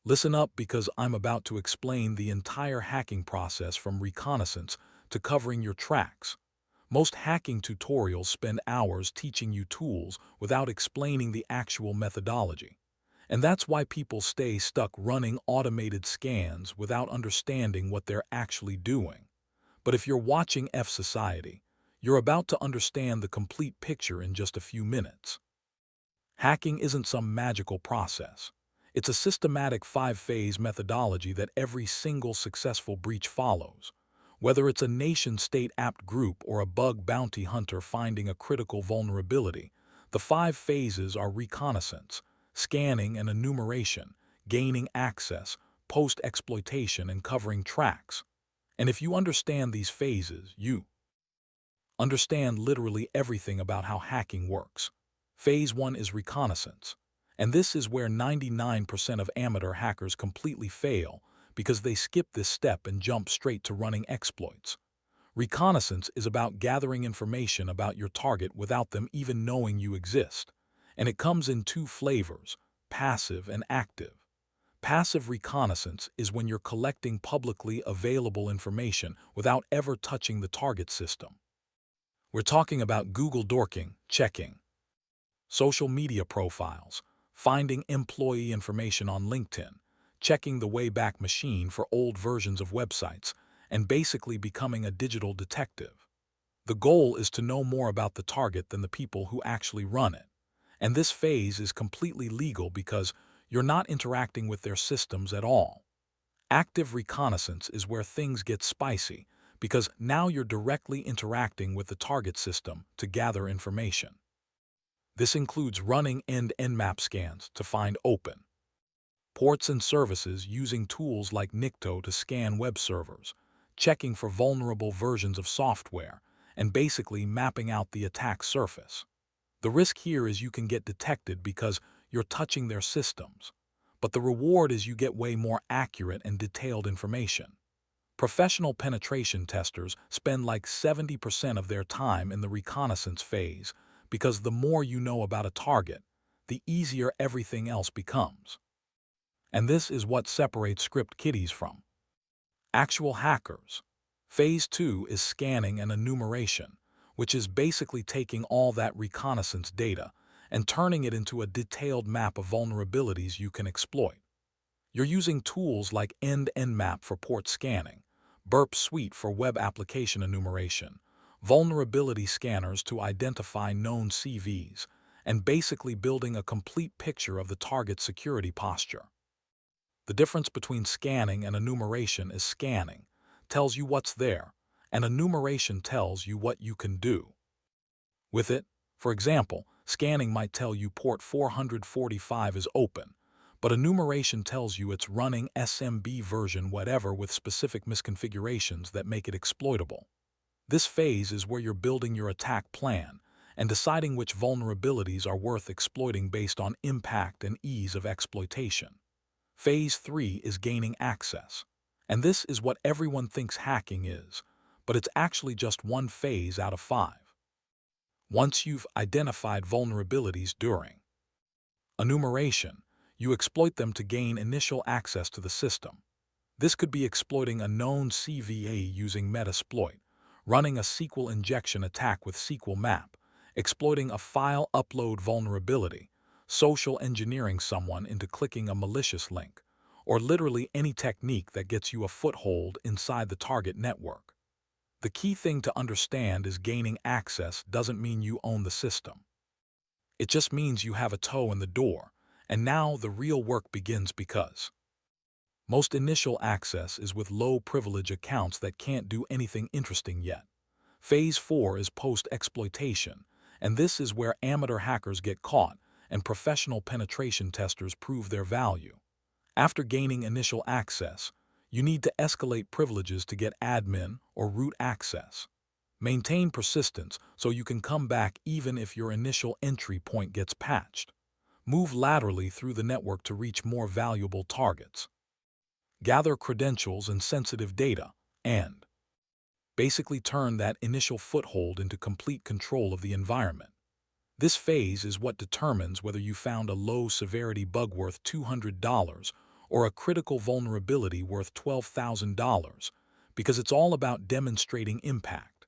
Listen up because I'm about to explain the entire hacking process from reconnaissance to covering your tracks. Most hacking tutorials spend hours teaching you tools without explaining the actual methodology. And that's why people stay stuck running automated scans without understanding what they're actually doing. But if you're watching fsociety, you're about to understand the complete picture in just a few minutes. Hacking isn't some magical process. It's a systematic five-phase methodology that every single successful breach follows. Whether it's a nation-state apt group or a bug bounty hunter finding a critical vulnerability, the five phases are reconnaissance, scanning and enumeration, gaining access, post-exploitation, and covering tracks. And if you understand these phases, you understand literally everything about how hacking works. Phase 1 is reconnaissance, and this is where 99% of amateur hackers completely fail because they skip this step and jump straight to running exploits. Reconnaissance is about gathering information about your target without them even knowing you exist, and it comes in two flavors, passive and active. Passive reconnaissance is when you're collecting publicly available information without ever touching the target system. We're talking about Google dorking, checking social media profiles, finding employee information on LinkedIn, checking the Wayback Machine for old versions of websites, and basically becoming a digital detective. The goal is to know more about the target than the people who actually run it. And this phase is completely legal because you're not interacting with their systems at all. Active reconnaissance is where things get spicy because now you're directly interacting with the target system to gather information. This includes running end-to-end map scans to find open ports and services using tools like Nikto to scan web servers, checking for vulnerable versions of software, and basically mapping out the attack surface. The risk here is you can get detected because you're touching their systems, but the reward is you get way more accurate and detailed information. Professional penetration testers spend like 70% of their time in the reconnaissance phase because the more you know about a target, the easier everything else becomes. And this is what separates script kiddies from actual hackers. Phase 2 is scanning and enumeration, which is basically taking all that reconnaissance data and turning it into a detailed map of vulnerabilities you can exploit. You're using tools like end-to-end map for port scanning, Burp Suite for web application enumeration, vulnerability scanners to identify known CVs, and basically building a complete picture of the target security posture. The difference between scanning and enumeration is scanning tells you what's there, and enumeration tells you what you can do with it. For example, scanning might tell you port 445 is open, but enumeration tells you it's running SMB version whatever with specific misconfigurations that make it exploitable. This phase is where you're building your attack plan and deciding which vulnerabilities are worth exploiting based on impact and ease of exploitation. Phase 3 is gaining access, and this is what everyone thinks hacking is, but it's actually just one phase out of 5. Once you've identified vulnerabilities during enumeration, you exploit them to gain initial access to the system. This could be exploiting a known CVE using Metasploit, running a SQL injection attack with SQL map, exploiting a file upload vulnerability, social engineering someone into clicking a malicious link, or literally any technique that gets you a foothold inside the target network. The key thing to understand is gaining access doesn't mean you own the system. It just means you have a toe in the door, and now the real work begins because most initial access is with low-privilege accounts that can't do anything interesting yet. Phase 4 is post-exploitation, and this is where amateur hackers get caught and professional penetration testers prove their value. After gaining initial access, you need to escalate privileges to get admin or root access. Maintain persistence so you can come back even if your initial entry point gets patched. Move laterally through the network to reach more valuable targets. Gather credentials and sensitive data, and basically turn that initial foothold into complete control of the environment. This phase is what determines whether you found a low-severity bug worth $200 or a critical vulnerability worth $12,000, because it's all about demonstrating impact.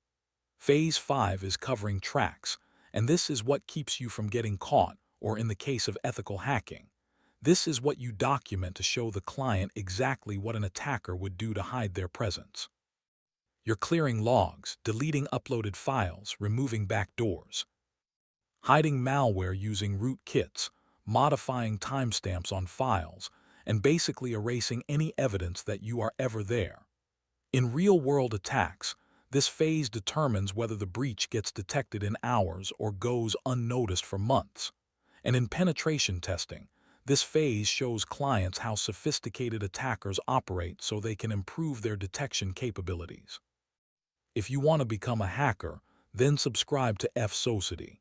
Phase 5 is covering tracks, and this is what keeps you from getting caught, or in the case of ethical hacking, this is what you document to show the client exactly what an attacker would do to hide their presence. You're clearing logs, deleting uploaded files, removing backdoors, hiding malware using rootkits, modifying timestamps on files, and basically erasing any evidence that you are ever there. In real-world attacks, this phase determines whether the breach gets detected in hours or goes unnoticed for months. And in penetration testing, this phase shows clients how sophisticated attackers operate so they can improve their detection capabilities. If you want to become a hacker, then subscribe to fsociety.